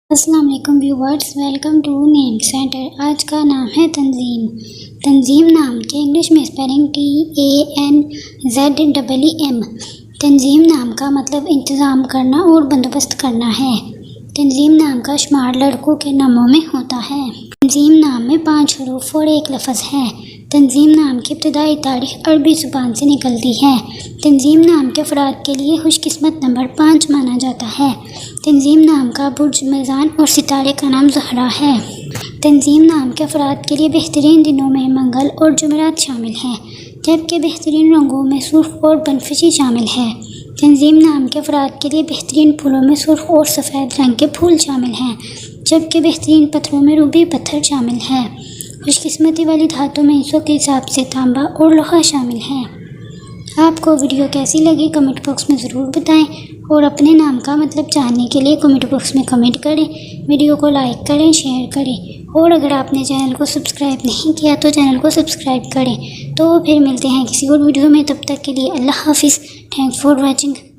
السلام علیکم viewers, welcome to name centre. آج کا نام ہے تنظیم۔ تنظیم نام کے انگلش میں اسپیلنگ TANZEEM۔ تنظیم نام کا مطلب انتظام کرنا اور بندوبست کرنا ہے۔ تنظیم نام کا شمار لڑکوں کے ناموں میں ہوتا ہے۔ تنظیم نام میں 5 حروف اور ایک لفظ ہے۔ تنظیم نام کی ابتدائی تاریخ عربی زبان سے نکلتی ہے۔ تنظیم نام کے افراد کے لیے خوش قسمت نمبر 5 مانا جاتا ہے۔ تنظیم نام کا برج میزان اور ستارے کا نام زہرہ ہے۔ تنظیم نام کے افراد کے لیے بہترین دنوں میں منگل اور جمعرات شامل ہیں، جبکہ بہترین رنگوں میں سرخ اور بنفشی شامل ہے۔ تنظیم نام کے افراد کے لیے بہترین پھولوں میں سرخ اور سفید رنگ کے پھول شامل ہیں، جبکہ بہترین پتھروں میں روبی پتھر شامل ہے۔ خوش قسمتی والی دھاتوں میں حصوں کے حساب سے تانبا اور لوہا شامل ہے۔ آپ کو ویڈیو کیسی لگی کمنٹ باکس میں ضرور بتائیں، اور اپنے نام کا مطلب جاننے کے لیے کمنٹ باکس میں کمنٹ کریں۔ ویڈیو کو لائک کریں، شیئر کریں، اور اگر آپ نے چینل کو سبسکرائب نہیں کیا تو چینل کو سبسکرائب کریں۔ تو پھر ملتے ہیں کسی اور ویڈیو میں، تب تک کے لیے اللہ حافظ۔ Thanks for watching.